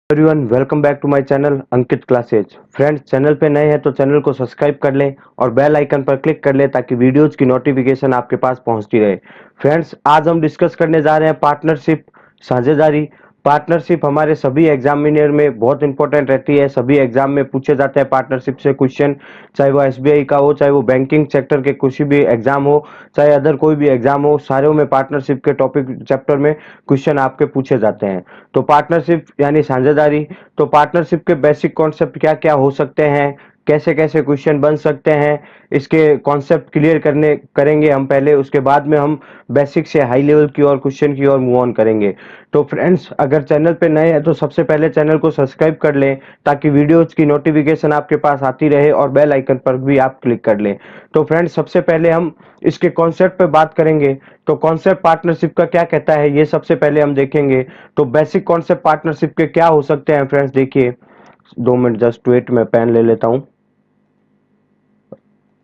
Everyone, welcome back to my channel Ankit classes. Friends, channel पे नए हैं तो चैनल को सब्सक्राइब कर लें और बेल आइकन पर क्लिक कर लें ताकि वीडियोज की नोटिफिकेशन आपके पास पहुंचती रहे। फ्रेंड्स, आज हम डिस्कस करने जा रहे हैं पार्टनरशिप, साझेदारी। पार्टनरशिप हमारे सभी एग्जामिनर में बहुत इंपॉर्टेंट रहती है। सभी एग्जाम में पूछे जाते हैं पार्टनरशिप से क्वेश्चन, चाहे वो एसबीआई का हो, चाहे वो बैंकिंग सेक्टर के कुछ भी एग्जाम हो, चाहे अदर कोई भी एग्जाम हो, सारे में पार्टनरशिप के टॉपिक चैप्टर में क्वेश्चन आपके पूछे जाते हैं। तो पार्टनरशिप यानी साझेदारी। तो पार्टनरशिप के बेसिक कॉन्सेप्ट क्या क्या हो सकते हैं, कैसे कैसे क्वेश्चन बन सकते हैं, इसके कॉन्सेप्ट क्लियर करने करेंगे हम पहले। उसके बाद में हम बेसिक से हाई लेवल की और क्वेश्चन की ओर मूव ऑन करेंगे। तो फ्रेंड्स, अगर चैनल पे नए हैं तो सबसे पहले चैनल को सब्सक्राइब कर लें ताकि वीडियोज की नोटिफिकेशन आपके पास आती रहे और बेल आइकन पर भी आप क्लिक कर लें। तो फ्रेंड्स, सबसे पहले हम इसके कॉन्सेप्ट पे बात करेंगे। तो कॉन्सेप्ट पार्टनरशिप का क्या कहता है, ये सबसे पहले हम देखेंगे। तो बेसिक कॉन्सेप्ट पार्टनरशिप के क्या हो सकते हैं फ्रेंड्स, देखिए। 2 मिनट, जस्ट वेट, मैं पेन ले लेता हूं।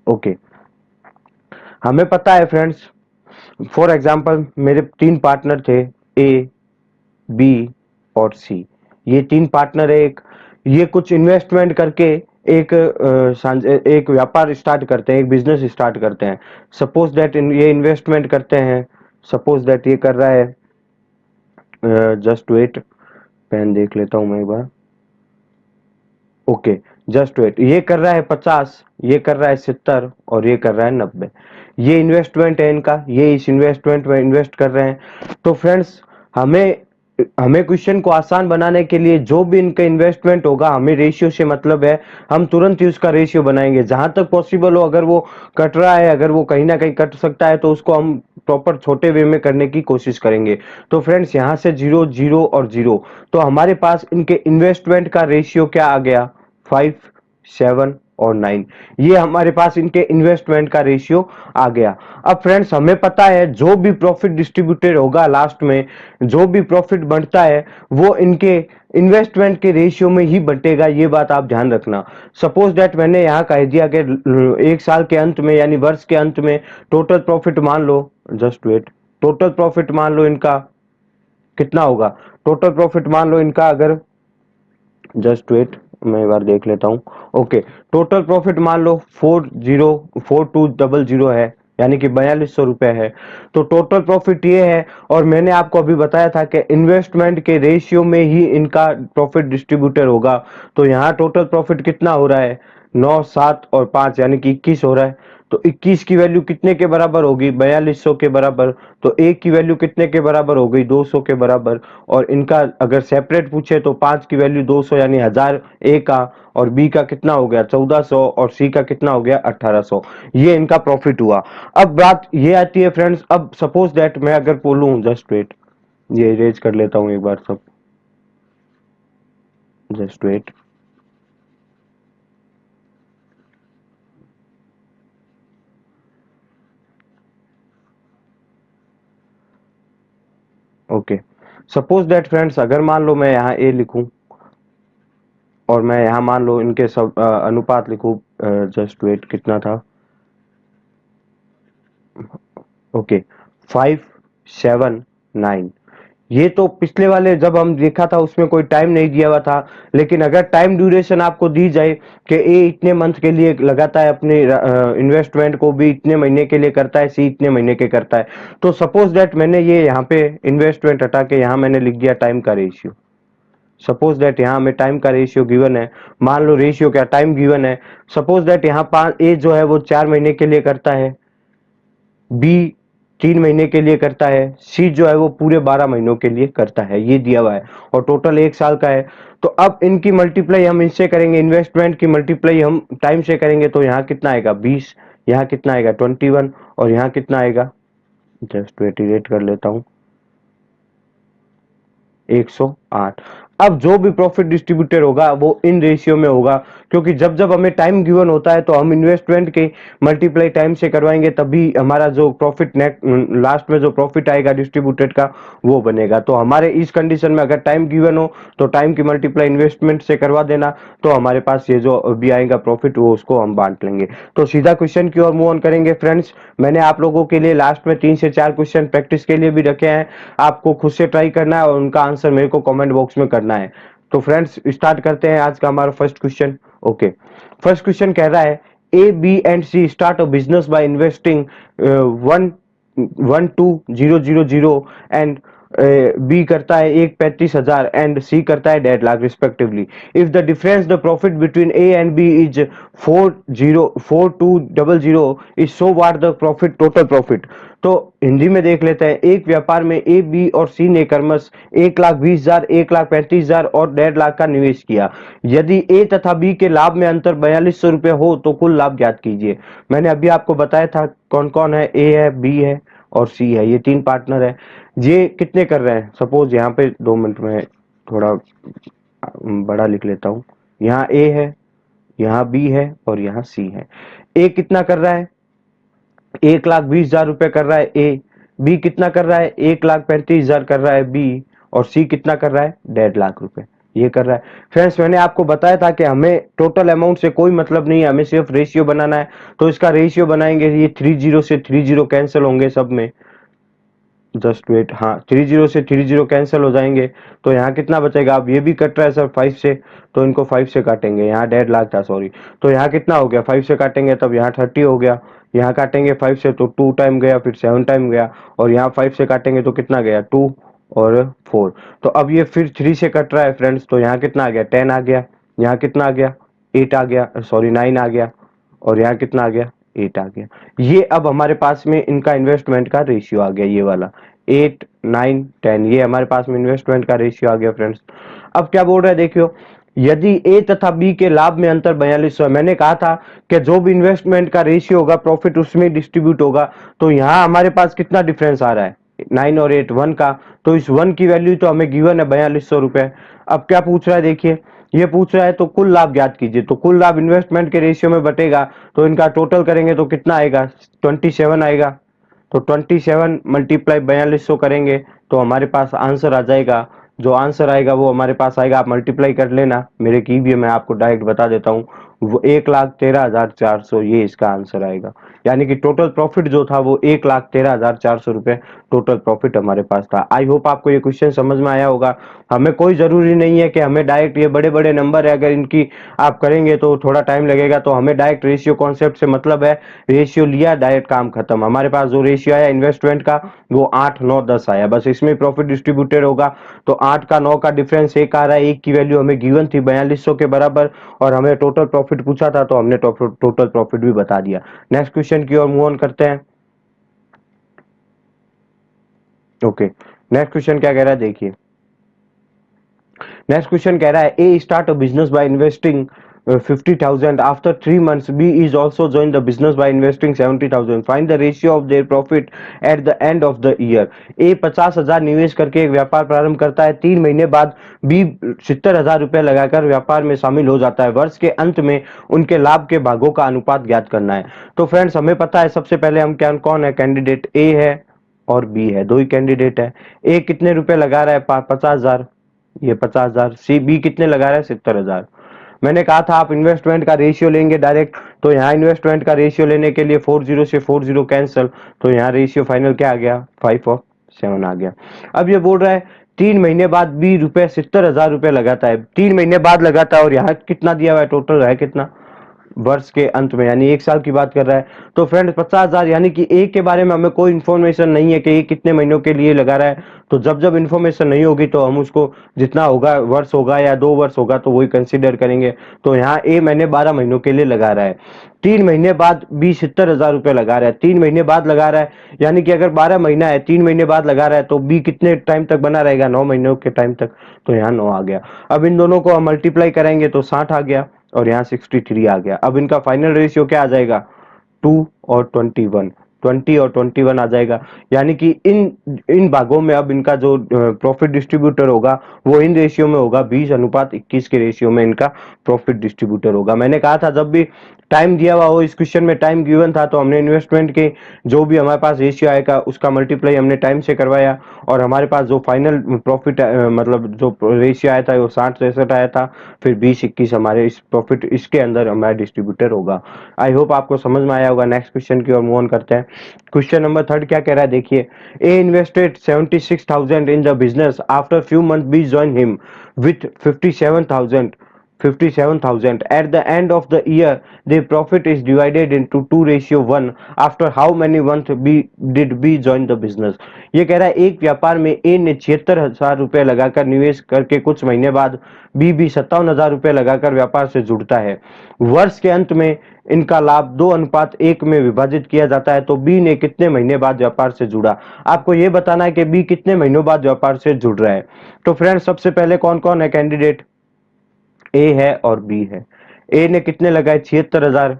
ओके, हमें पता है फ्रेंड्स, फॉर एग्जांपल मेरे 3 पार्टनर थे, ए, बी और सी। ये 3 पार्टनर है। एक ये कुछ इन्वेस्टमेंट करके एक व्यापार स्टार्ट करते हैं, एक बिजनेस स्टार्ट करते हैं। सपोज दैट ये इन्वेस्टमेंट करते हैं। सपोज दैट ये कर रहा है, जस्ट वेट, पेन देख लेता हूं मैं एक बार। ओके, जस्ट वेट, ये कर रहा है 50, ये कर रहा है 70 और ये कर रहा है 90। ये इन्वेस्टमेंट है इनका, ये इस इन्वेस्टमेंट में इन्वेस्ट कर रहे हैं। तो फ्रेंड्स, हमें हमें क्वेश्चन को आसान बनाने के लिए जो भी इनका इन्वेस्टमेंट होगा, हमें रेशियो से मतलब है, हम तुरंत ही उसका रेशियो बनाएंगे जहां तक पॉसिबल हो। अगर वो कट रहा है, अगर वो कहीं ना कहीं कट सकता है, तो उसको हम प्रॉपर छोटे वे में करने की कोशिश करेंगे। तो फ्रेंड्स, यहाँ से 0 0 और 0, तो हमारे पास इनके इन्वेस्टमेंट का रेशियो क्या आ गया, 5 7 और 9। ये हमारे पास इनके इन्वेस्टमेंट का रेशियो आ गया। अब फ्रेंड्स, हमें पता है जो भी प्रॉफिट डिस्ट्रीब्यूटेड होगा लास्ट में, जो भी प्रॉफिट बनता है वो इनके इन्वेस्टमेंट के रेशियो में ही बटेगा। ये बात आप ध्यान रखना। सपोज दैट मैंने यहाँ कह दिया कि एक साल के अंत में यानी वर्ष के अंत में टोटल प्रॉफिट मान लो, जस्ट वेट, टोटल प्रॉफिट मान लो इनका कितना होगा। टोटल प्रॉफिट मान लो इनका, अगर, जस्ट वेट, मैं एक बार देख लेता हूँ। ओके, टोटल प्रॉफिट मान लो 4200 है, यानी कि 4200 रुपए है। तो टोटल प्रॉफिट ये है। और मैंने आपको अभी बताया था कि इन्वेस्टमेंट के रेशियो में ही इनका प्रॉफिट डिस्ट्रीब्यूटर होगा। तो यहाँ टोटल प्रॉफिट कितना हो रहा है, 9 7 और 5 यानी कि 21 हो रहा है। तो 21 की वैल्यू कितने के बराबर होगी, 4200 के बराबर। तो एक की वैल्यू कितने के बराबर हो गई, 200 के बराबर। और इनका अगर सेपरेट पूछे तो 5 की वैल्यू 200 यानी 1000 ए का, और बी का कितना हो गया 1400, और सी का कितना हो गया 1800। ये इनका प्रॉफिट हुआ। अब बात ये आती है फ्रेंड्स, अब सपोज दैट मैं अगर बोलूं, जस्ट वेट, ये इरेज कर लेता हूं एक बार सब, just wait. Okay, suppose that friends, अगर मान लो मैं यहाँ ए लिखूं और मैं यहाँ मान लो इनके सब अनुपात लिखूं, जस्ट वेट, कितना था, ओके, 5 7 9। ये तो पिछले वाले जब हम देखा था उसमें कोई टाइम नहीं दिया हुआ था। लेकिन अगर टाइम ड्यूरेशन आपको दी जाए कि ए इतने मंथ के लिए लगाता है अपने इन्वेस्टमेंट को, भी इतने महीने के लिए करता है, सी इतने महीने के करता है। तो सपोज दैट मैंने ये यहाँ पे इन्वेस्टमेंट हटा के यहाँ मैंने लिख दिया टाइम का रेशियो। सपोज दैट यहाँ हमें टाइम का रेशियो गिवन है। मान लो रेशियो क्या, टाइम गिवन है। सपोज दैट यहाँ 5 ए जो है वो 4 महीने के लिए करता है, बी 3 महीने के लिए करता है, सी जो है वो पूरे 12 महीनों के लिए करता है, ये दिया हुआ है। और टोटल 1 साल का है। तो अब इनकी मल्टीप्लाई हम इससे करेंगे, इन्वेस्टमेंट की मल्टीप्लाई हम टाइम से करेंगे। तो यहाँ कितना आएगा 20, यहाँ कितना आएगा 21, और यहाँ कितना आएगा, जस्ट वेट, रेट कर लेता हूँ, 108। अब जो भी प्रॉफिट डिस्ट्रीब्यूटर होगा वो इन रेशियो में होगा, क्योंकि जब जब हमें टाइम गिवन होता है तो हम इन्वेस्टमेंट के मल्टीप्लाई टाइम से करवाएंगे, तभी हमारा जो प्रॉफिट नेट लास्ट में जो प्रॉफिट आएगा डिस्ट्रीब्यूटेड का, वो बनेगा। तो हमारे इस कंडीशन में अगर टाइम गिवन हो तो टाइम की मल्टीप्लाई इन्वेस्टमेंट से करवा देना, तो हमारे पास ये जो भी आएगा प्रॉफिट वो उसको हम बांट लेंगे। तो सीधा क्वेश्चन की ओर मूव ऑन करेंगे फ्रेंड्स। मैंने आप लोगों के लिए लास्ट में 3 से 4 क्वेश्चन प्रैक्टिस के लिए भी रखे हैं। आपको खुद से ट्राई करना है और उनका आंसर मेरे को कमेंट बॉक्स में करना है। तो फ्रेंड्स स्टार्ट करते हैं आज का हमारा first question. Okay, first question कह रहा है A B and C start a business by investing 1,12,000 and B करता है 1,35,000 एंड सी करता है 1,50,000 respectively. If the difference the profit between A and B is 4,200 is so what the profit, total profit. तो हिंदी में देख लेते हैं। एक व्यापार में ए बी और सी ने क्रमश 1,20,000, 1,35,000 और 1,50,000 का निवेश किया। यदि ए तथा बी के लाभ में अंतर 4,200 रुपए हो तो कुल लाभ ज्ञात कीजिए। मैंने अभी आपको बताया था कौन कौन है, ए है, बी है और सी है, ये तीन पार्टनर है। ये कितने कर रहे हैं, सपोज यहाँ पे 2 मिनट में थोड़ा बड़ा लिख लेता हूँ। यहाँ ए है, यहाँ बी है और यहाँ सी है। ए कितना कर रहा है, 1,20,000 रुपए कर रहा है ए। बी कितना कर रहा है, 1,35,000 कर रहा है बी। और सी कितना कर रहा है, 1,50,000 रुपए ये कर रहा है। फ्रेंड्स मैंने आपको बताया था कि हमें टोटल अमाउंट से कोई मतलब नहीं है, हमें सिर्फ रेशियो बनाना है। तो इसका रेशियो बनाएंगे, ये 30 से 30 कैंसिल होंगे सब में। जस्ट वेट, हाँ 30 से 30 कैंसिल हो जाएंगे। तो यहाँ कितना बचेगा, अब ये भी कट रहा है सर 5 से, तो इनको 5 से काटेंगे। यहाँ 1,50,000 था सॉरी, तो यहाँ कितना हो गया, 5 से काटेंगे तब यहाँ 30 हो गया। यहाँ काटेंगे 5 से तो 2 टाइम गया, फिर 7 टाइम गया। और यहाँ 5 से काटेंगे तो कितना गया, 2 और 4। तो अब ये फिर 3 से कट रहा है फ्रेंड्स, तो यहाँ कितना आ गया, 10 आ गया। यहाँ कितना आ गया, 8 आ गया, सॉरी 9 आ गया। और यहाँ कितना आ गया, 8 आ गया। ये अब हमारे पास में इनका इन्वेस्टमेंट का रेशियो आ गया, ये वाला 8, 9, 10, ये हमारे पास में इन्वेस्टमेंट का रेशियो आ गया फ्रेंड्स। अब क्या बोल रहा है देखियो, यदि ए तथा बी के लाभ में अंतर 4,200 है। मैंने कहा था कि जो भी इन्वेस्टमेंट का रेशियो होगा प्रॉफिट उसमें डिस्ट्रीब्यूट होगा। तो यहाँ हमारे पास कितना डिफरेंस आ रहा है, 9 और 8, 1 का। तो इस 1 की वैल्यू तो हमें गिवन है 4,200 रुपए। अब क्या पूछ रहा है देखिए, ये पूछ रहा है तो कुल लाभ ज्ञात कीजिए। तो कुल लाभ इन्वेस्टमेंट के रेशियो में बटेगा, तो इनका टोटल करेंगे तो कितना आएगा, 27 आएगा। तो 27 मल्टीप्लाई 4,200 करेंगे तो हमारे पास आंसर आ जाएगा। जो आंसर आएगा वो हमारे पास आएगा, आप मल्टीप्लाई कर लेना, मेरे की भी मैं आपको डायरेक्ट बता देता हूँ। वो 1,13,400 ये इसका आंसर आएगा। यानी कि टोटल प्रॉफिट जो था वो 1,13,400 रुपए टोटल प्रॉफिट हमारे पास था। आई होप आपको ये क्वेश्चन समझ में आया होगा। हमें कोई जरूरी नहीं है कि हमें डायरेक्ट, ये बड़े बड़े नंबर है, अगर इनकी आप करेंगे तो थोड़ा टाइम लगेगा। तो हमें डायरेक्ट रेशियो कॉन्सेप्ट से मतलब है, रेशियो लिया डायरेक्ट काम खत्म। हमारे पास जो रेशियो आया इन्वेस्टमेंट का वो 8, 9, 10 आया, बस इसमें प्रॉफिट डिस्ट्रीब्यूटेड होगा। तो 8 का 9 का डिफरेंस 1 आ रहा है, 1 की वैल्यू हमें गिवन थी 4,200 के बराबर। और हमें टोटल प्रॉफिट पूछा था तो हमने टोटल प्रॉफिट भी बता दिया। नेक्स्ट क्वेश्चन की ओर मूव ऑन करते हैं। ओके, नेक्स्ट क्वेश्चन क्या कह रहा है देखिए। नेक्स्ट क्वेश्चन कह रहा है A start a business by investing 50,000 after 3 months B is also join the business by investing 70,000, find the ratio of their profit at the end of the year. A 50,000 निवेश करके एक व्यापार प्रारंभ करता है। 3 महीने बाद बी 70,000 रुपए लगाकर व्यापार में शामिल हो जाता है। वर्ष के अंत में उनके लाभ के भागों का अनुपात ज्ञात करना है। तो फ्रेंड्स हमें पता है, सबसे पहले हम क्या, कौन है कैंडिडेट, ए है और बी है, दो ही कैंडिडेट है। ए कितने रुपए लगा रहा है, 50,000, ये 50,000। सी बी कितने लगा रहा है, 70,000। मैंने कहा था आप इन्वेस्टमेंट का रेशियो लेंगे डायरेक्ट। तो यहाँ इन्वेस्टमेंट का रेशियो लेने के लिए 40 से 40 कैंसिल, तो यहाँ रेशियो फाइनल क्या आ गया, 5 और 7 आ गया। अब ये बोल रहा है 3 महीने बाद बी रुपए 70,000 रुपए लगाता है, 3 महीने बाद लगाता है। और यहाँ कितना दिया हुआ है, टोटल है कितना, वर्ष के अंत में, यानी 1 साल की बात कर रहा है। तो फ्रेंड 50,000, यानी कि ए के बारे में हमें कोई इन्फॉर्मेशन नहीं है कि ये कितने महीनों के लिए लगा रहा है। तो जब जब इन्फॉर्मेशन नहीं होगी तो हम उसको जितना होगा, वर्ष होगा या 2 वर्ष होगा, तो वही कंसिडर करेंगे। तो यहाँ ए मैंने 12 महीनों के लिए लगा रहा है। 3 महीने बाद बी 70,000 रुपए लगा रहा है, 3 महीने बाद लगा रहा है। यानी कि अगर 12 महीना है, 3 महीने बाद लगा रहा है, तो बी कितने टाइम तक बना रहेगा, 9 महीनों के टाइम तक। तो यहाँ 9 आ गया। अब इन दोनों को हम मल्टीप्लाई करेंगे तो 60 आ गया और यहाँ 63 आ गया। अब इनका फाइनल रेशियो क्या आ जाएगा, 2 और 21, 20 और 21 आ जाएगा। यानी कि इन इन भागों में अब इनका जो प्रॉफिट डिस्ट्रीब्यूटर होगा वो इन रेशियो में होगा, 20:21 के रेशियो में इनका प्रॉफिट डिस्ट्रीब्यूटर होगा। मैंने कहा था जब भी टाइम दिया हुआ हो, इस क्वेश्चन में टाइम गिवन था, तो हमने इन्वेस्टमेंट के जो भी हमारे पास रेशियो आएगा उसका मल्टीप्लाई हमने टाइम से करवाया। और हमारे पास जो फाइनल प्रॉफिट मतलब जो रेशियो आया था वो 60-63 आया था। फिर 20-21 हमारे इस प्रॉफिट इसके अंदर हमारा डिस्ट्रीब्यूटर होगा। आई होप आपको समझ में आया होगा। नेक्स्ट क्वेश्चन की ओर मूव ऑन करते हैं। क्वेश्चन नंबर थर्ड क्या कह रहा है देखिए, A invested 76,000 in the business, after few month B join him with 57,000 at the end of the year the profit is divided into 2:1 after how many months b did b join the business। ये कह रहा है एक व्यापार में ए ने 76,000 रुपए लगाकर निवेश करके कुछ महीने बाद बी भी 57,000 रुपए लगाकर व्यापार से जुड़ता है। वर्ष के अंत में इनका लाभ 2:1 में विभाजित किया जाता है, तो बी ने कितने महीने बाद व्यापार से जुड़ा। आपको ये बताना है कि बी कितने महीनों बाद व्यापार से जुड़ रहा है। तो फ्रेंड्स सबसे पहले कौन कौन है कैंडिडेट, ए है और बी है। ए ने कितने लगाए 76,000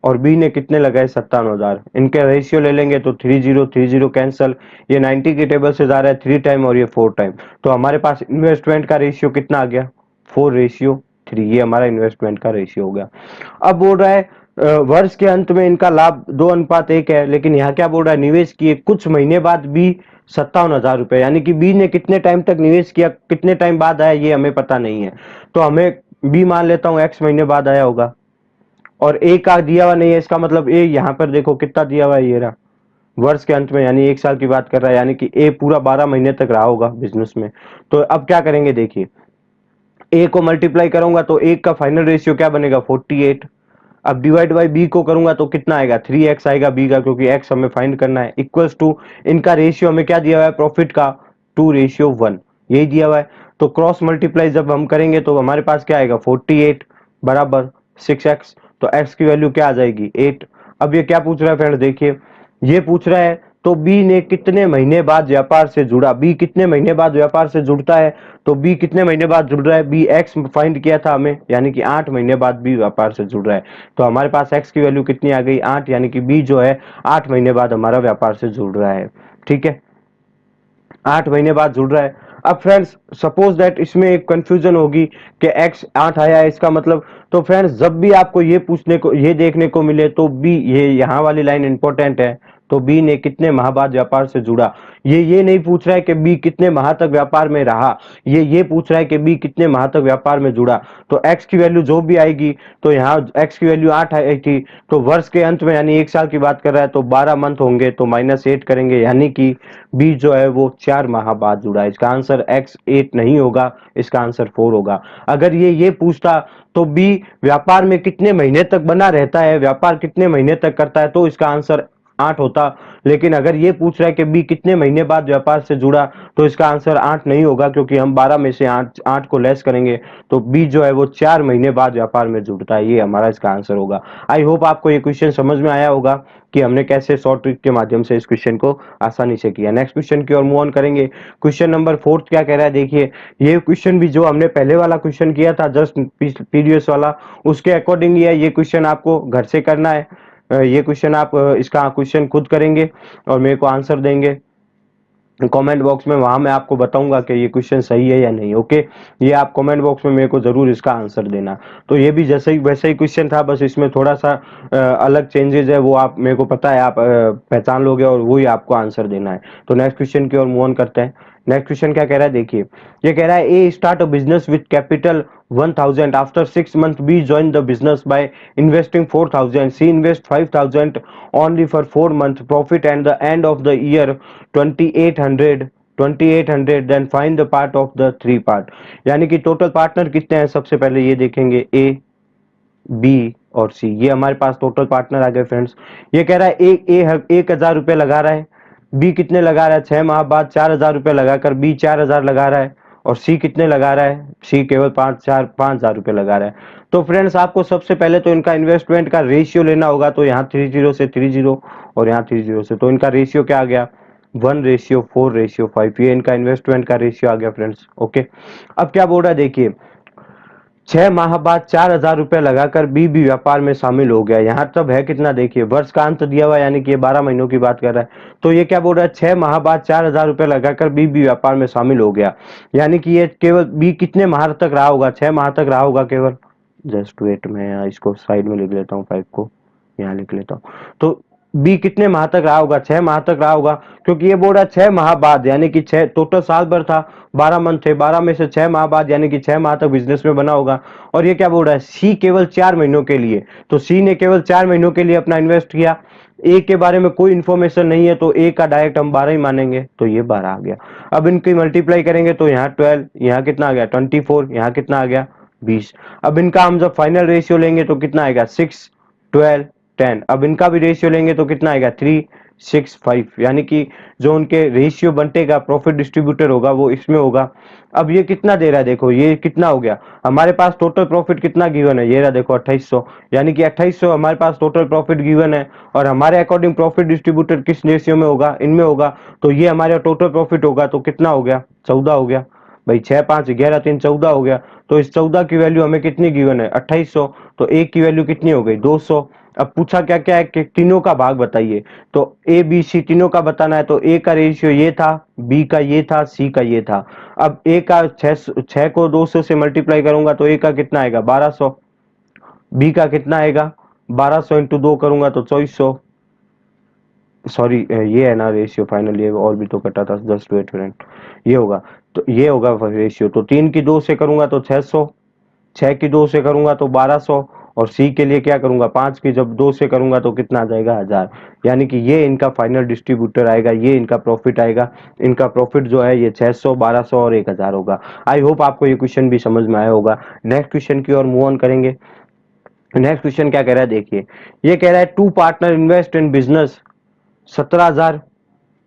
और बी ने कितने लगाए 57,000। इनके रेशियो ले लेंगे तो 30 कैंसल, ये 90 की टेबल से जा रहा है 3 टाइम और ये 4 टाइम, तो हमारे पास इन्वेस्टमेंट का रेशियो कितना आ गया 4:3। ये हमारा इन्वेस्टमेंट का रेशियो हो गया। अब बोल रहा है वर्ष के अंत में इनका लाभ 2:1 है, लेकिन यहाँ क्या बोल रहा है निवेश किए कुछ महीने बाद बी 57,000 रुपए, यानी कि बी ने कितने टाइम तक निवेश किया, कितने टाइम बाद आया ये हमें पता नहीं है, तो हमें बी मान लेता हूं एक्स महीने बाद आया होगा। और ए का दिया हुआ नहीं है, इसका मतलब ए यहाँ पर देखो कितना दिया हुआ है, ये रहा वर्ष के अंत में, यानी 1 साल की बात कर रहा है, यानी कि ए पूरा 12 महीने तक रहा होगा बिजनेस में। तो अब क्या करेंगे देखिए, ए को मल्टीप्लाई करूंगा तो ए का फाइनल रेशियो क्या बनेगा 48। अब डिवाइड बाई बी को करूंगा तो कितना आएगा 3x आएगा बी का, क्योंकि x हमें फाइंड करना है, इक्वल्स टू इनका रेशियो हमें क्या दिया हुआ है प्रॉफिट का 2:1, यही दिया हुआ है। तो क्रॉस मल्टीप्लाई जब हम करेंगे तो हमारे पास क्या आएगा 48 बराबर 6x, तो x की वैल्यू क्या आ जाएगी 8। अब ये क्या पूछ रहा है फ्रेंड देखिए, ये पूछ रहा है तो बी ने कितने महीने बाद व्यापार से जुड़ा, बी कितने महीने बाद व्यापार से जुड़ता है, तो बी कितने महीने बाद जुड़ रहा है, बी एक्स फाइंड किया था हमें, यानी कि 8 महीने बाद बी व्यापार से जुड़ रहा है। तो हमारे पास एक्स की वैल्यू कितनी आ गई 8, यानी कि बी जो है 8 महीने बाद हमारा व्यापार से जुड़ रहा है। ठीक है, 8 महीने बाद जुड़ रहा है। अब फ्रेंड्स सपोज दैट इसमें एक कंफ्यूजन होगी कि x 8 आया है, इसका मतलब, तो फ्रेंड्स जब भी आपको ये पूछने को ये देखने को मिले तो बी, ये यहाँ वाली लाइन इंपॉर्टेंट है, तो बी ने कितने माह बाद व्यापार से जुड़ा। ये नहीं पूछ रहा है कि बी कितने माह तक व्यापार में रहा, ये पूछ रहा है कि बी कितने माह तक व्यापार में जुड़ा। तो x की वैल्यू जो भी आएगी, तो यहाँ x की वैल्यू 8 आई थी, तो वर्ष के अंत में यानी 1 साल की बात कर रहा है तो 12 मंथ होंगे, तो -8 करेंगे, यानी कि बी जो है वो 4 माह बाद जुड़ा है। इसका आंसर x 8 नहीं होगा, इसका आंसर 4 होगा। अगर ये पूछता तो बी व्यापार में कितने महीने तक बना रहता है, व्यापार कितने महीने तक करता है, तो इसका आंसर 8 होता। लेकिन अगर ये पूछ रहा है कि बी कितने महीने बाद व्यापार से जुड़ा, तो इसका आंसर 8 नहीं होगा, क्योंकि हम 12 में से 8 को लेस करेंगे, तो बी जो है वो 4 महीने बाद व्यापार में जुड़ता है। ये हमारा इसका आंसर होगा। आई होप आपको ये क्वेश्चन समझ में आया होगा कि हमने कैसे शॉर्ट ट्रिक के माध्यम से इस क्वेश्चन को आसानी से किया। नेक्स्ट क्वेश्चन की ओर मूव ऑन करेंगे। क्वेश्चन नंबर 4 क्या कह रहा है देखिए, ये क्वेश्चन भी जो हमने पहले वाला क्वेश्चन किया था जस्ट प्रीवियस वाला, उसके अकॉर्डिंग ही है। ये क्वेश्चन आपको घर से करना है। ये क्वेश्चन आप इसका क्वेश्चन खुद करेंगे और मेरे को आंसर देंगे कमेंट बॉक्स में, वहां मैं आपको बताऊंगा कि ये क्वेश्चन सही है या नहीं। ओके, ये आप कमेंट बॉक्स में मेरे को जरूर इसका आंसर देना। तो ये भी जैसे ही वैसे ही क्वेश्चन था, बस इसमें थोड़ा सा अलग चेंजेस है, वो आप मेरे को पता है, आप पहचान लोगे और वही आपको आंसर देना है। तो नेक्स्ट क्वेश्चन की ओर मूव ऑन करते हैं। नेक्स्ट क्वेश्चन क्या कह रहा है देखिए, ये कह रहा है A start a business with capital 1000, after 6 month B join the business by investing 4000, C invest 5000 only for 4 months, profit at the end of the year 2800, then find the part of the 3 part। यानी कि total partner कितने हैं, सबसे पहले ये देखेंगे A B और सी, ये हमारे पास टोटल पार्टनर आ गए फ्रेंड्स। ये कह रहा है ए 1,000 रुपए लगा रहा है, बी कितने लगा रहा है 6 माह बाद 4,000 रुपए लगाकर बी 4,000 लगा रहा है, और सी कितने लगा रहा है, सी केवल 5,000 रुपए लगा रहा है। तो फ्रेंड्स आपको सबसे पहले तो इनका इन्वेस्टमेंट का रेशियो लेना होगा, तो यहाँ 30 से 30 और यहाँ 30 से, तो इनका रेशियो क्या आ गया 1:4:5, ये इनका इन्वेस्टमेंट का रेशियो आ गया फ्रेंड्स। ओके, अब क्या बोल रहा है देखिए, 6 माह बाद 4,000 रुपए लगाकर बी भी व्यापार में शामिल हो गया। यहाँ तब है कितना देखिए, वर्ष का अंत दिया हुआ, यानी कि ये 12 महीनों की बात कर रहा है। तो ये क्या बोल रहा है 6 माह बाद 4,000 रुपए लगाकर बी भी व्यापार में शामिल हो गया, यानी कि ये केवल बी कितने माह तक रहा होगा, 6 माह तक रहा होगा केवल। जस्ट वेट, मैं इसको साइड में लिख लेता हूँ, 5 को यहाँ लिख लेता हूँ। तो बी कितने माह तक रहा होगा, 6 माह तक रहा होगा, क्योंकि ये बोल रहा है 6 माह बाद, यानी कि 6 टोटल साल भर था, 12 मंथ थे, 12 में से 6 माह बाद, यानी कि 6 माह तक बिजनेस में बना होगा। और ये क्या बोल रहा है सी केवल 4 महीनों के लिए, तो सी ने केवल 4 महीनों के लिए अपना इन्वेस्ट किया, ए के बारे में कोई इंफॉर्मेशन नहीं है तो ए का डायरेक्ट हम 12 ही मानेंगे, तो ये 12 आ गया। अब इनकी मल्टीप्लाई करेंगे तो यहाँ 12, यहाँ कितना आ गया 24, यहाँ कितना आ गया 20। अब इनका हम जब फाइनल रेशियो लेंगे तो कितना आएगा 6, 12, 10। अब इनका भी रेशियो लेंगे तो कितना आएगा 3, 6, 5, यानी कि जो उनके रेशियो बंटेगा प्रॉफिट डिस्ट्रीब्यूटर होगा वो इसमें होगा। अब ये कितना दे रहा है, देखो ये कितना हो गया हमारे पास टोटल प्रॉफिट कितना गिवन है, ये रहा देखो 2800, यानी कि 2800 हमारे पास टोटल प्रॉफिट गिवन है। और हमारे अकॉर्डिंग प्रॉफिट डिस्ट्रीब्यूटर किस रेशियो में होगा, इनमें होगा। तो ये हमारा टोटल प्रॉफिट होगा तो कितना हो गया 14 हो गया भाई, 6, 5, 11, 3, 14 हो गया। तो इस 14 की वैल्यू हमें कितनी गिवन है 2800, तो एक की वैल्यू कितनी हो गई 200। अब पूछा क्या क्या है कि तीनों का भाग बताइए, तो ए बी सी तीनों का बताना है। तो ए का रेशियो ये था, बी का ये था, सी का ये था। अब ए का 6 को 200 से मल्टीप्लाई करूंगा तो ए का कितना आएगा 1200, बी का कितना आएगा 1200 इंटू 2 करूंगा तो 2400। सॉरी ये है ना रेशियो फाइनल, ये और भी तो कटा था 10 to 8 ये होगा। तो ये होगा रेशियो, तो 3 की 2 से करूंगा तो 600, 6 की 2 से करूंगा तो 1200, और सी के लिए क्या करूंगा 5 की जब 2 से करूंगा तो कितना आ जाएगा 1000। यानी कि ये इनका फाइनल डिस्ट्रीब्यूटर आएगा, ये इनका प्रॉफिट आएगा। इनका प्रॉफिट जो है ये 600, 1200 और 1000 होगा। आई होप आपको ये क्वेश्चन भी समझ में आया होगा। नेक्स्ट क्वेश्चन की ओर मूव ऑन करेंगे। नेक्स्ट क्वेश्चन क्या कह रहा है देखिए, ये कह रहा है two partner invest in business 17,000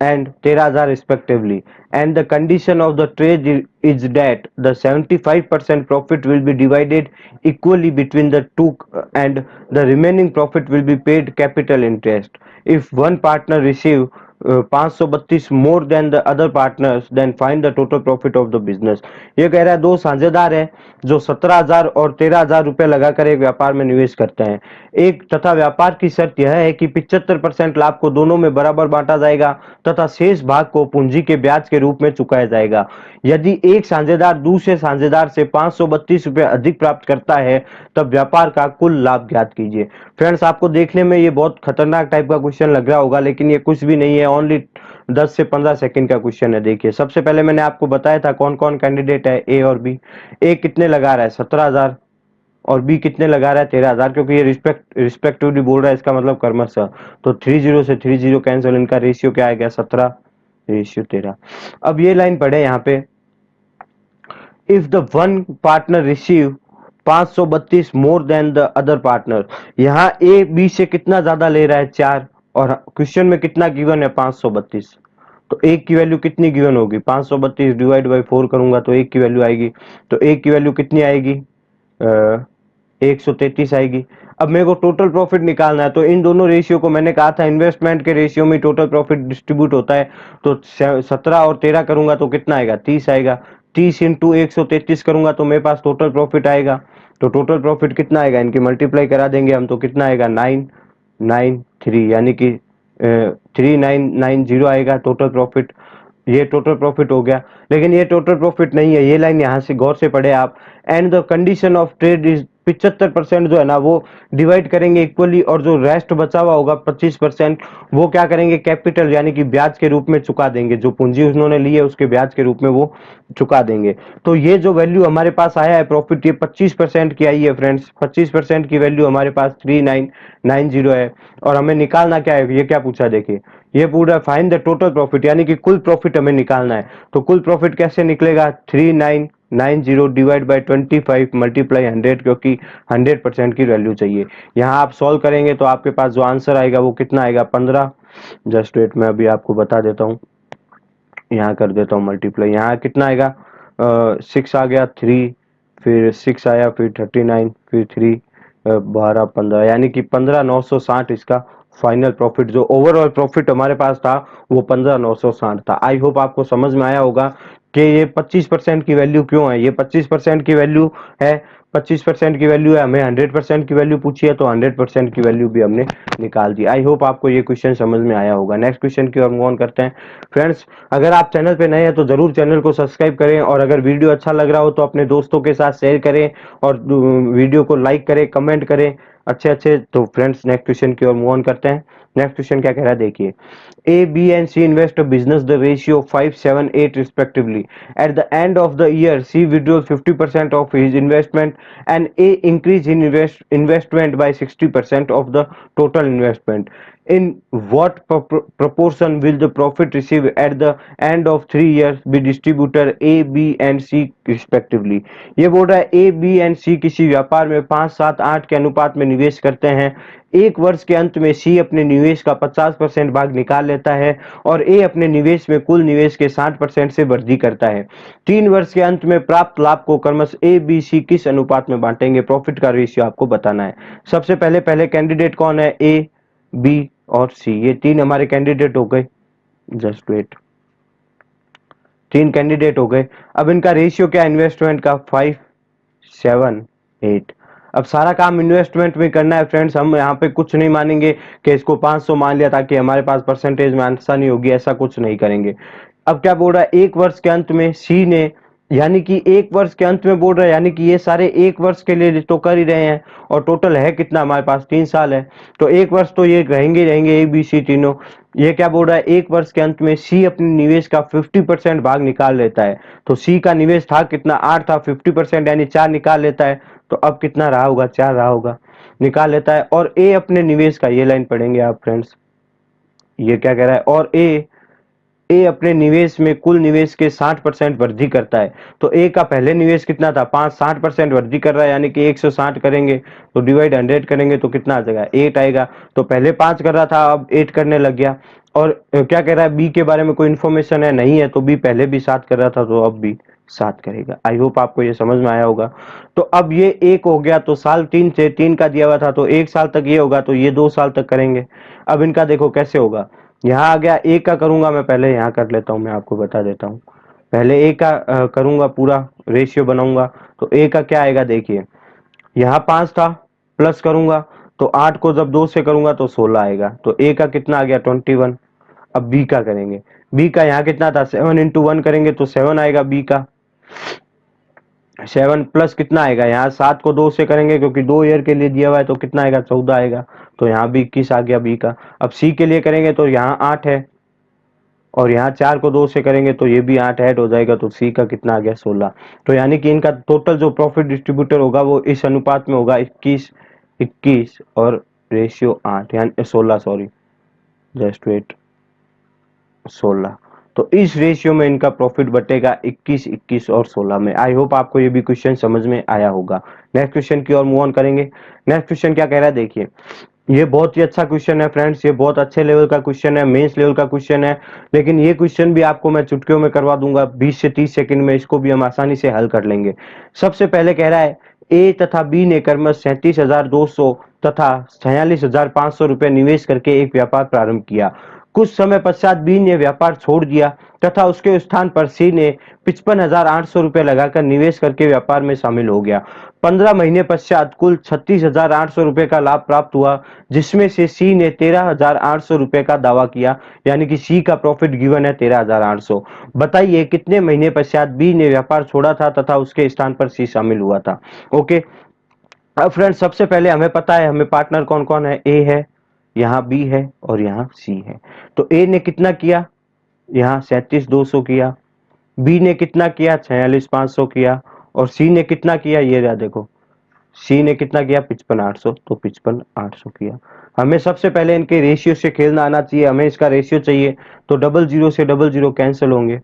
and 13,000 respectively, and the condition of the trade is that the 75% profit will be divided equally between the two, and the remaining profit will be paid capital interest. If one partner receive 532 more than the other partners, then find the total profit of the business। ये कह रहा है दो साझेदार हैं जो 17,000 और 13,000 रुपए लगाकर एक व्यापार में निवेश करते हैं। एक तथा व्यापार की शर्त यह है कि 75% लाभ को दोनों में बराबर बांटा जाएगा तथा शेष भाग को पूंजी के ब्याज के रूप में चुकाया जाएगा। यदि एक साझेदार दूसरे साझेदार से 532 रुपए अधिक प्राप्त करता है तब व्यापार का कुल लाभ ज्ञात कीजिए। फ्रेंड्स आपको देखने में ये बहुत खतरनाक टाइप का क्वेश्चन लग रहा होगा, लेकिन ये कुछ भी नहीं है, ओनली 10 से 15 सेकंड का क्वेश्चन है। देखिए सबसे पहले मैंने आपको बताया था कौन कौन कैंडिडेट है, ए और बी। ए कितने लगा रहा है 17,000 और बी कितने लगा रहा है 13,000, क्योंकि ये रिस्पेक्टिवली बोल रहा है, इसका मतलब क्रमशः। तो 30 से 30 कैंसिल, इनका रेशियो क्या आ गया 17 रेशियो 13। अब ये लाइन पढ़े यहाँ पे, if the one partner receive 532 more than the other partner. यहाँ ए बी से कितना ज्यादा ले रहा है 4, और क्वेश्चन में कितना गिवन है 532। तो एक की वैल्यू कितनी गिवन होगी 532 डिवाइड बाई 4 करूंगा तो एक की वैल्यू आएगी। तो एक की वैल्यू कितनी आएगी 133 आएगी। अब मेरे को टोटल प्रॉफिट निकालना है, तो इन दोनों रेशियो को मैंने कहा था इन्वेस्टमेंट के रेशियो में टोटल प्रॉफिट डिस्ट्रीब्यूट होता है। तो 17 और 13 करूंगा तो कितना आएगा 30 आएगा। 30 इंटू 133 करूंगा तो मेरे पास टोटल प्रॉफिट आएगा। तो टोटल प्रॉफिट कितना आएगा, इनकी मल्टीप्लाई करा देंगे हम तो कितना आएगा 993, यानी कि 3990 आएगा टोटल प्रॉफिट। ये टोटल प्रॉफिट हो गया, लेकिन ये टोटल प्रॉफिट नहीं है। ये लाइन यहाँ से गौर से पढ़े आप, and the condition of trade is 75% जो है ना वो डिवाइड करेंगे इक्वली, और जो रेस्ट बचा हुआ होगा 25% वो क्या करेंगे कैपिटल यानी कि ब्याज के रूप में चुका देंगे। जो पूंजी उन्होंने ली है उसके ब्याज के रूप में वो चुका देंगे। तो ये जो वैल्यू हमारे पास आया है प्रॉफिट, ये 25% की आई है फ्रेंड्स। 25% की वैल्यू हमारे पास 3990 है, और हमें निकालना क्या है, ये क्या पूछा देखिए, ये पूरा फाइंड द टोटल प्रॉफिट यानी कि कुल प्रॉफिट हमें निकालना है। तो कुल प्रॉफिट कैसे निकलेगा 3990 डिवाइड बाई 25 मल्टीप्लाई 100, क्योंकि 100% की वैल्यू चाहिए। यहाँ आप सॉल्व करेंगे तो आपके पास जो आंसर आएगा वो कितना आएगा 15। जस्ट वेट मैं अभी आपको बता देता हूँ, यहाँ कर देता हूँ मल्टीप्लाई। यहाँ कितना आएगा 6 आ गया, 3 फिर 6 आया, फिर 39 फिर 3 12 15, यानी कि 15,960 इसका फाइनल प्रॉफिट। जो ओवरऑल प्रॉफिट हमारे पास था वो 15,960 था। आई होप आपको समझ में आया होगा कि ये 25% की वैल्यू क्यों है। ये 25% की वैल्यू है, 25% की वैल्यू है, हमें 100% की वैल्यू पूछी है तो 100% की वैल्यू भी हमने निकाल दी। आई होप आपको ये क्वेश्चन समझ में आया होगा। नेक्स्ट क्वेश्चन की ओर मूव ऑन करते हैं। फ्रेंड्स अगर आप चैनल पे नए हैं तो जरूर चैनल को सब्सक्राइब करें, और अगर वीडियो अच्छा लग रहा हो तो अपने दोस्तों के साथ शेयर करें, और वीडियो को लाइक करें, कमेंट करें अच्छे अच्छे। तो फ्रेंड्स नेक्स्ट क्वेश्चन की ओर मूव ऑन करते हैं। नेक्स्ट क्वेश्चन क्या कह रहा है देखिए, A, B and C invest a business the ratio 5, 7, 8 respectively. At the end of the year, C withdraws 50% of his investment and A increase in investment by 60% of the total investment. in what proportion will the profit received at the end of 3 years be distributor A, B and C respectively। ये बोल रहा है A, B and सी किसी व्यापार में 5, 7, 8 के अनुपात में निवेश करते हैं। एक वर्ष के अंत में सी अपने निवेश का 50% भाग निकाल लेता है और ए अपने निवेश में कुल निवेश के 60% से वृद्धि करता है। 3 वर्ष के अंत में प्राप्त लाभ को क्रमशः ए, बी, सी किस अनुपात में बांटेंगे? प्रॉफिट का रेशियो आपको बताना है। सबसे पहले पहले कैंडिडेट कौन है? ए, बी और सी, ये तीन हमारे कैंडिडेट हो गए। जस्ट वेट, तीन कैंडिडेट हो गए। अब इनका रेशियो क्या इन्वेस्टमेंट का? 5, 7, 8। अब सारा काम इन्वेस्टमेंट में करना है फ्रेंड्स। हम यहाँ पे कुछ नहीं मानेंगे कि इसको 500 मान लिया ताकि हमारे पास परसेंटेज में आसानी होगी, ऐसा कुछ नहीं करेंगे। अब क्या बोल रहा है? एक वर्ष के अंत में सी ने, यानी कि एक वर्ष के अंत में बोल रहा है, यानी कि ये सारे एक वर्ष के लिए तो कर ही रहे हैं और टोटल है कितना हमारे पास? 3 साल है, तो एक वर्ष तो ये रहेंगे रहेंगे ए, बी, सी तीनों। ये क्या बोल रहा है? एक वर्ष के अंत में सी अपने निवेश का 50% भाग निकाल लेता है। तो सी का निवेश था कितना? 8 था, 50% यानी 4 निकाल लेता है। तो अब कितना रहा होगा? 4 रहा होगा, निकाल लेता है। और ए अपने निवेश का, ये लाइन पढ़ेंगे आप फ्रेंड्स, ये क्या कह रहा है? और ए अपने निवेश में कुल निवेश के 60% वृद्धि करता है। तो ए का पहले निवेश कितना था? 5, 60% वृद्धि कर रहा है, यानी कि 160 करेंगे तो डिवाइड 100 करेंगे तो कितना आ जाएगा? 8 आएगा। तो पहले 5 कर रहा था, अब 8 करने लग गया। और क्या कह रहा है? बी के बारे में कोई इन्फॉर्मेशन है? नहीं है। तो बी पहले भी 7 कर रहा था, तो अब भी 7 करेगा। आई होप आपको ये समझ में आया होगा। तो अब ये एक हो गया, तो साल 3 से 3 का दिया हुआ था, तो 1 साल तक ये होगा, तो ये 2 साल तक करेंगे। अब इनका देखो कैसे होगा। यहाँ आ गया, एक का करूंगा मैं, पहले यहाँ कर लेता हूँ, मैं आपको बता देता हूँ। पहले एक का करूंगा, पूरा रेशियो बनाऊंगा। तो ए का क्या आएगा देखिए, यहाँ 5 था, प्लस करूंगा तो 8 को जब 2 से करूंगा तो 16 आएगा। तो ए का कितना आ गया? 21। अब बी का करेंगे। बी का यहाँ कितना था? 7 इंटू 1 करेंगे तो 7 आएगा बी का। 7 प्लस कितना आएगा? यहाँ 7 को 2 से करेंगे क्योंकि 2 ईयर के लिए दिया हुआ है, तो कितना आएगा? 14 आएगा। तो यहाँ भी 21 आ गया बी का। अब सी के लिए करेंगे तो यहाँ 8 है और यहाँ 4 को 2 से करेंगे तो ये भी 8 ऐड हो जाएगा, तो सी का कितना आ गया? 16। तो यानी कि इनका टोटल जो प्रॉफिट डिस्ट्रीब्यूटर होगा वो इस अनुपात में होगा, 21, 21 और रेशियो 8, यानी 16, सॉरी, जस्ट वेट, 16। तो इस रेशियो में इनका प्रॉफिट बटेगा 21, 21 और 16 में। आई होप आपको ये भी क्वेश्चन समझ में आया होगा। नेक्स्ट क्वेश्चन की ओर मूव ऑन करेंगे। नेक्स्ट क्वेश्चन क्या कह रहा है देखिए, ये बहुत ही अच्छा क्वेश्चन है फ्रेंड्स, ये बहुत अच्छे लेवल का क्वेश्चन है, मेंस लेवल का क्वेश्चन है। लेकिन ये क्वेश्चन भी आपको मैं चुटकियों में करवा दूंगा, 20 से 30 सेकंड में इसको भी हम आसानी से हल कर लेंगे। सबसे पहले कह रहा है ए तथा बी ने क्रमशः 37,200 तथा 46,500 रुपए निवेश करके एक व्यापार प्रारंभ किया। कुछ समय पश्चात बी ने व्यापार छोड़ दिया तथा उसके स्थान पर सी ने 55,800 रुपए लगाकर निवेश करके व्यापार में शामिल हो गया। 15 महीने पश्चात कुल 36,800 रुपए का लाभ प्राप्त हुआ, जिसमें से सी ने 13,800 रुपए का दावा किया, यानी कि सी का प्रॉफिट गिवन है 13,800। बताइए कितने महीने पश्चात बी ने व्यापार छोड़ा था तथा उसके स्थान पर सी शामिल हुआ था। ओके, अब फ्रेंड्स सबसे पहले हमें पता है हमें पार्टनर कौन कौन है, ए है, यहाँ बी है और यहाँ सी है। तो ए ने कितना किया? यहाँ 37,200 किया। बी ने कितना किया? 46,500 किया। और सी ने कितना किया? ये रहा देखो, सी ने कितना किया? 55,800, तो 55,800 किया। हमें सबसे पहले इनके रेशियो से खेलना आना चाहिए, हमें इसका रेशियो चाहिए। तो डबल जीरो से डबल जीरो कैंसिल होंगे।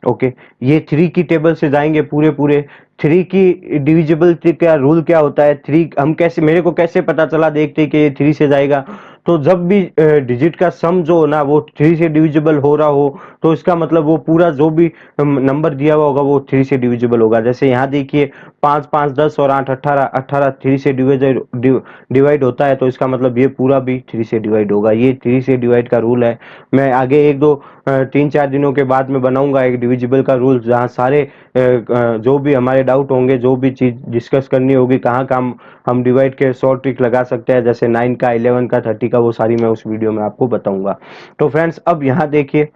ओके, ये 3 की टेबल से जाएंगे पूरे पूरे। 3 की डिविजिबिलिटी का रूल क्या होता है? 3 हम कैसे, मेरे को कैसे पता चला देखते कि ये 3 से जाएगा? तो जब भी डिजिट का सम जो ना वो 3 से डिविजिबल हो रहा हो, तो इसका मतलब वो पूरा जो भी नंबर दिया हुआ होगा वो 3 से डिविजिबल होगा। जैसे यहाँ देखिए 5, 5, 10 और 8, 18, 18 3 से डिवाइड होता है, तो इसका मतलब ये पूरा भी 3 से डिवाइड होगा। ये 3 से डिवाइड का रूल है। मैं आगे 1, 2, 3, 4 दिनों के बाद में बनाऊंगा एक डिविजिबल का रूल, जहाँ सारे जो भी हमारे डाउट होंगे, जो भी चीज डिस्कस करनी होगी, कहाँ कहाँ हम डिवाइड के शॉर्ट ट्रिक लगा सकते हैं, जैसे 9 का, 11 का, 30 का, वो सारी मैं उस वीडियो में आपको बताऊंगा। तो फ्रेंड्स अब यहाँ देखिए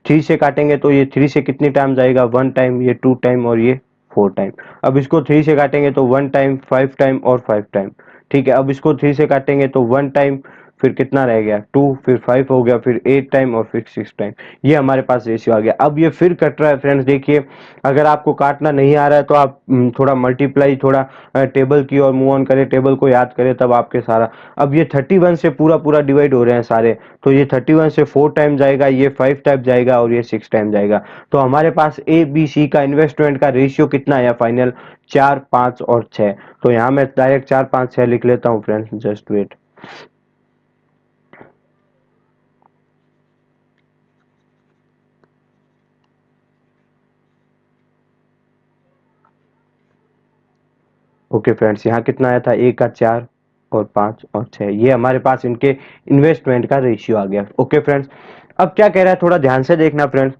3 से काटेंगे तो ये 3 से कितनी टाइम जाएगा? 1 टाइम, ये 2 टाइम और ये 4 टाइम। अब इसको 3 से काटेंगे तो 1 टाइम, 5 टाइम और 5 टाइम। ठीक है, अब इसको 3 से काटेंगे तो 1 टाइम, फिर कितना रह गया 2, फिर 5 हो गया, फिर 8 टाइम और फिर 6 टाइम। ये हमारे पास रेशियो आ गया। अब ये फिर कट रहा है फ्रेंड्स, देखिए अगर आपको काटना नहीं आ रहा है तो आप थोड़ा मल्टीप्लाई, थोड़ा टेबल की ओर मूव ऑन करें, टेबल को याद करें, तब आपके सारा। अब ये 31 से पूरा पूरा डिवाइड हो रहे हैं सारे, तो ये 31 से 4 टाइम जाएगा, ये 5 टाइम जाएगा और ये 6 टाइम जाएगा। तो हमारे पास ए बी सी का इन्वेस्टमेंट का रेशियो कितना आया फाइनल? 4, 5 और 6। तो यहाँ मैं डायरेक्ट 4, 5, 6 लिख लेता हूँ friends, just wait. Okay friends, यहाँ कितना आया था? ए का 4 और 5 और 6, ये हमारे पास इनके इन्वेस्टमेंट का रेशियो आ गया। ओके फ्रेंड्स, अब क्या कह रहा है थोड़ा ध्यान से देखना फ्रेंड्स।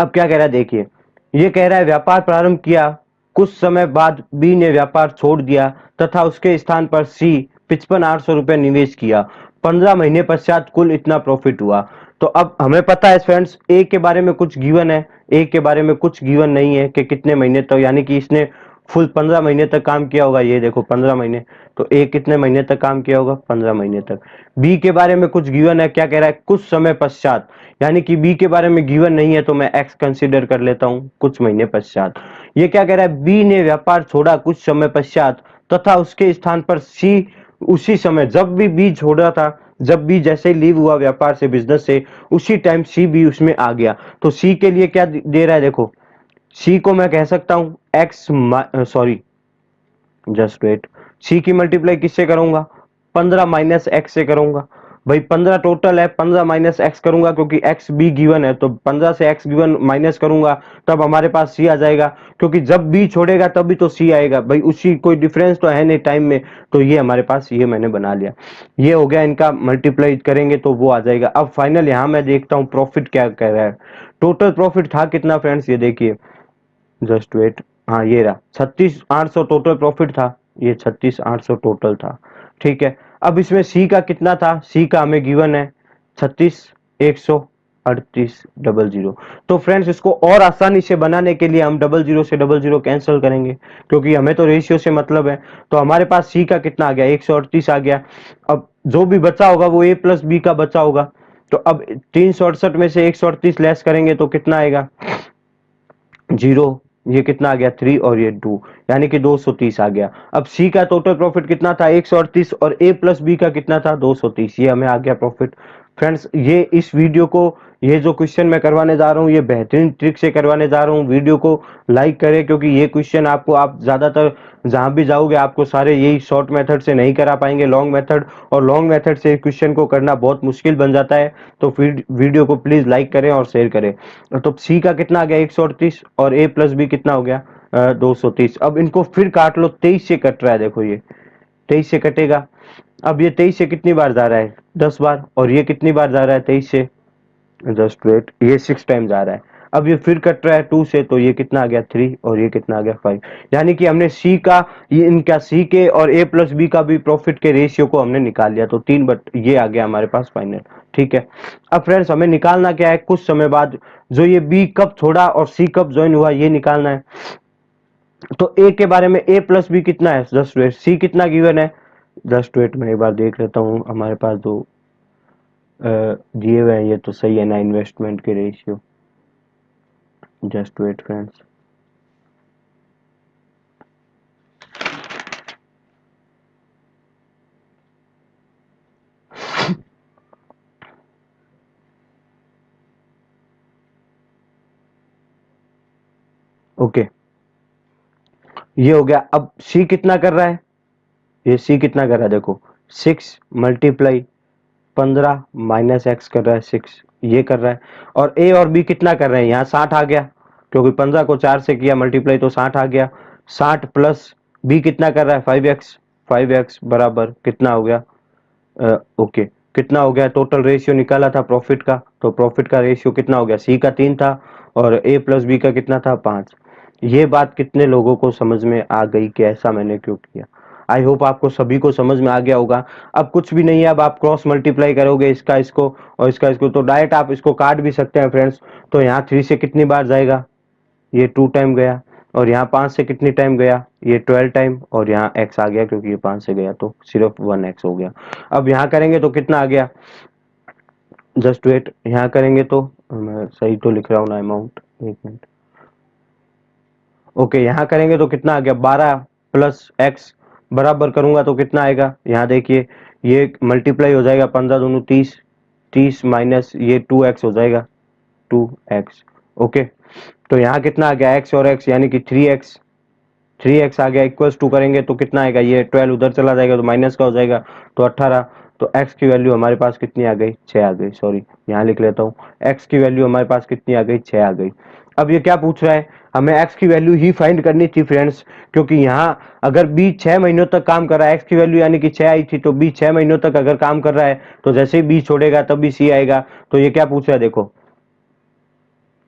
अब क्या कह रहा है देखिए, ये कह रहा है व्यापार प्रारंभ किया, कुछ समय बाद बी ने व्यापार छोड़ दिया तथा उसके स्थान पर सी 55,800 रुपए निवेश किया। 15 महीने पश्चात कुल इतना प्रॉफिट हुआ। तो अब हमें पता है फ्रेंड्स, ए के बारे में कुछ गिवन है, ए के बारे में कुछ गिवन नहीं है कि कितने महीने तक, यानी कि इसने फुल 15 महीने तक काम किया होगा। ये देखो 15 महीने, तो ए कितने महीने तक काम किया होगा? 15 महीने तक। बी के बारे में कुछ गिवन है, क्या कह रहा है? कुछ समय पश्चात, यानी कि बी के बारे में गिवन नहीं है तो मैं एक्स कंसीडर कर लेता हूं, कुछ महीने पश्चात। ये क्या कह रहा है? बी ने व्यापार छोड़ा कुछ समय पश्चात तथा उसके स्थान पर सी उसी समय, जब भी बी छोड़ा था, जब भी जैसे लीव हुआ व्यापार से, बिजनेस से, उसी टाइम सी भी उसमें आ गया। तो सी के लिए क्या दे रहा है देखो, सी को मैं कह सकता हूं एक्स, सॉरी जस्ट वेट, सी की मल्टीप्लाई किससे करूंगा? 15 माइनस एक्स से करूंगा। भाई 15 टोटल है, 15 माइनस एक्स करूंगा क्योंकि एक्स बी गिवन है, तो 15 से एक्स गिवन माइनस करूंगा, तब हमारे पास सी आ जाएगा, क्योंकि जब बी छोड़ेगा तभी तो सी आएगा भाई, उसी कोई डिफरेंस तो है नहीं टाइम में। तो ये हमारे पास, ये मैंने बना लिया, ये हो गया, इनका मल्टीप्लाई करेंगे तो वो आ जाएगा। अब फाइनल यहां मैं देखता हूं प्रॉफिट क्या कह रहा है। टोटल प्रॉफिट था कितना फ्रेंड्स? ये देखिए, जस्ट वेट, हाँ ये रहा 36,800 टोटल प्रॉफिट था, ये 36,800 टोटल था। ठीक है, अब इसमें सी का कितना था? सी का हमें गिवन है 36,138,00। तो फ्रेंड्स, इसको और आसानी से बनाने के लिए हम 00 से 00 कैंसिल करेंगे, क्योंकि हमें तो रेशियो से मतलब है। तो हमारे पास सी का कितना आ गया? 138 आ गया। अब जो भी बचा होगा वो ए प्लस बी का बचा होगा। तो अब 368 में से 138 लेस करेंगे तो कितना आएगा? 0। ये कितना आ गया? 3 और ये 2, यानी कि 230 आ गया। अब सी का टोटल प्रॉफिट कितना था? 138, और ए प्लस बी का कितना था? 230। ये हमें आ गया प्रॉफिट। फ्रेंड्स, ये इस वीडियो को, ये जो क्वेश्चन मैं करवाने जा रहा हूँ, ये बेहतरीन ट्रिक से करवाने जा रहा हूँ। वीडियो को लाइक करें, क्योंकि ये क्वेश्चन आपको, आप ज्यादातर जहां भी जाओगे आपको सारे यही शॉर्ट मेथड से नहीं करा पाएंगे, लॉन्ग मेथड, और लॉन्ग मेथड से क्वेश्चन को करना बहुत मुश्किल बन जाता है। तो फिर वीडियो को प्लीज लाइक करें और शेयर करें। तो सी का कितना आ गया? 138, और ए प्लस बी कितना हो गया? 230। अब इनको फिर काट लो, 23 से कट रहा है, देखो ये 23 से कटेगा। अब ये 23 से कितनी बार जा रहा है? 10 बार। और ये कितनी बार जा रहा है 23 से? जस्ट वेट, ये 6 टाइम जा रहा है। अब ये फिर कट रहा है 2 से, तो ये कितना आ गया? 3, और ये कितना आ गया? 5। यानी कि हमने सी का, ये इनका सी के और ए प्लस बी का भी प्रॉफिट के रेशियो को हमने निकाल लिया, तो 3, बट ये आ गया हमारे पास फाइनल। ठीक है, अब फ्रेंड्स हमें निकालना क्या है? कुछ समय बाद जो ये बी कब छोड़ा और सी कब ज्वाइन हुआ, ये निकालना है। तो ए के बारे में, ए प्लस बी कितना है? जस्ट वेट, सी कितना गिवन है? जस्ट वेट, मैं एक बार देख लेता हूँ, हमारे पास दो दिए हुए हैं, ये तो सही है ना, इन्वेस्टमेंट के ratio. Just wait friends, okay, ये हो गया। अब सी कितना कर रहा है? ये सी कितना कर रहा है देखो, 6 मल्टीप्लाई 15 माइनस एक्स कर रहा है, 6 ये कर रहा है। और ए और बी कितना कर रहे हैं? यहाँ 60 आ गया, क्योंकि 15 को 4 से किया मल्टीप्लाई, तो 60 आ गया। 60 प्लस बी कितना कर रहा है? 5x, 5x बराबर कितना हो गया? ओके, कितना हो गया? टोटल रेशियो निकाला था प्रॉफिट का, तो प्रॉफिट का रेशियो कितना हो गया? सी का 3 था और ए प्लस बी का कितना था? 5। ये बात कितने लोगों को समझ में आ गई कि ऐसा मैंने क्यों किया? आई होप आपको सभी को समझ में आ गया होगा। अब कुछ भी नहीं है, अब आप क्रॉस मल्टीप्लाई करोगे इसका इसको और इसका इसको, तो डायरेक्ट आप इसको काट भी सकते हैं फ्रेंड्स। तो यहाँ 3 से कितनी बार जाएगा? ये 2 टाइम गया। और यहाँ 5 से कितनी टाइम गया, ये 12 टाइम, और यहाँ x आ गया क्योंकि ये 5 से गया तो सिर्फ 1x हो गया। अब यहाँ करेंगे तो कितना आ गया, जस्ट वेट, यहाँ करेंगे तो मैं सही तो लिख रहा हूँ ना अमाउंट, एक मिनट। ओके, यहाँ करेंगे तो कितना आ गया, 12 प्लस एक्स, बराबर करूंगा तो कितना आएगा, यहाँ देखिए ये मल्टीप्लाई हो जाएगा, 15 दूनी 30, 30 माइनस ये 2x हो जाएगा, 2x। ओके, तो यहाँ कितना आ गया, x और x यानी कि 3x, 3x आ गया, इक्वल्स टू करेंगे तो कितना आएगा, ये 12 उधर चला जाएगा तो माइनस का हो जाएगा, तो 18। तो x की वैल्यू हमारे पास कितनी आ गई, 6 आ गई, सॉरी यहाँ लिख लेता हूँ, x की वैल्यू हमारे पास कितनी आ गई, 6 आ गई। अब ये क्या पूछ रहा है, हमें x की वैल्यू ही फाइंड करनी थी फ्रेंड्स, क्योंकि यहाँ अगर b 6 महीनों तक काम कर रहा है, x की वैल्यू यानी कि 6 आई थी, तो b 6 महीनों तक अगर काम कर रहा है तो जैसे ही b छोड़ेगा तब भी c आएगा। तो ये क्या पूछ रहा है, देखो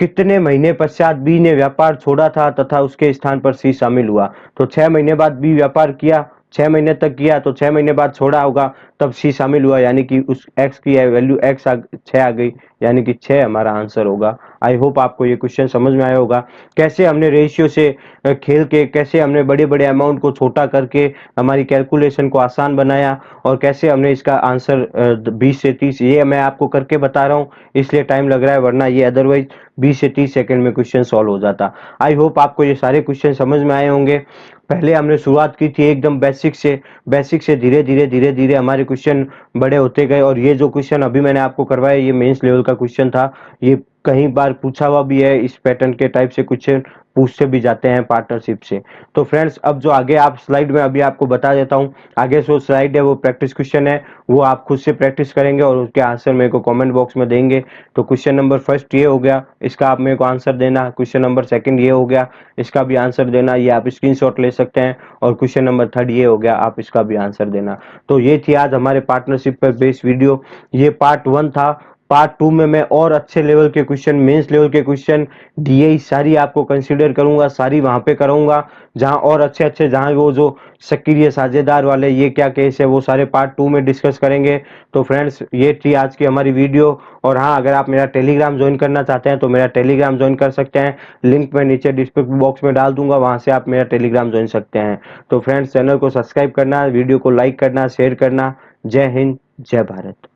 कितने महीने पश्चात बी ने व्यापार छोड़ा था तथा उसके स्थान पर सी शामिल हुआ। तो 6 महीने बाद बी व्यापार किया, 6 महीने तक किया, तो 6 महीने बाद छोड़ा होगा तब सी शामिल हुआ, यानी कि उस एक्स की वैल्यू एक्स 6 आ गई, यानी कि 6 हमारा आंसर होगा। आई होप आपको ये क्वेश्चन समझ में आया होगा, कैसे हमने रेशियो से खेल के, कैसे हमने बड़े बड़े अमाउंट को छोटा करके हमारी कैलकुलेशन को आसान बनाया, और कैसे हमने इसका आंसर 20 से 30, ये मैं आपको करके बता रहा हूँ इसलिए टाइम लग रहा है, वरना ये अदरवाइज 20 से 30 सेकंड में क्वेश्चन सॉल्व हो जाता। आई होप आपको ये सारे क्वेश्चन समझ में आए होंगे। पहले हमने शुरुआत की थी एकदम बेसिक से, बेसिक से धीरे धीरे धीरे धीरे हमारे क्वेश्चन बड़े होते गए, और ये जो क्वेश्चन अभी मैंने आपको करवाया ये मेंस लेवल का क्वेश्चन था, ये कई बार पूछा हुआ भी है, इस पैटर्न के टाइप से क्वेश्चन पूछते भी जाते हैं पार्टनरशिप से। तो फ्रेंड्स अब जो आगे आप स्लाइड में अभी आपको बता देता हूँ, आगे जो स्लाइड है वो प्रैक्टिस क्वेश्चन है, वो आप खुद से प्रैक्टिस करेंगे और उसके आंसर मेरे को कमेंट बॉक्स में देंगे। तो क्वेश्चन नंबर फर्स्ट ये हो गया, इसका आप मेरे को आंसर देना, क्वेश्चन नंबर सेकंड ये हो गया, इसका भी आंसर देना, ये आप स्क्रीनशॉट ले सकते हैं, और क्वेश्चन नंबर थर्ड ये हो गया, आप इसका भी आंसर देना। तो ये थी आज हमारे पार्टनरशिप पर बेस्ड वीडियो, ये पार्ट 1 था। पार्ट 2 में मैं और अच्छे लेवल के क्वेश्चन, मेंस लेवल के क्वेश्चन, डीए सारी आपको कंसीडर करूंगा, सारी वहां पे कराऊंगा, जहां और अच्छे अच्छे, जहां वो जो सक्रिय साझेदार वाले ये क्या केस है, वो सारे पार्ट 2 में डिस्कस करेंगे। तो फ्रेंड्स ये थी आज की हमारी वीडियो, और हाँ अगर आप मेरा टेलीग्राम ज्वाइन करना चाहते हैं तो मेरा टेलीग्राम ज्वाइन कर सकते हैं, लिंक मैं नीचे डिस्क्रिप्शन बॉक्स में डाल दूंगा, वहां से आप मेरा टेलीग्राम ज्वाइन सकते हैं। तो फ्रेंड्स चैनल को सब्सक्राइब करना, वीडियो को लाइक करना, शेयर करना। जय हिंद, जय भारत।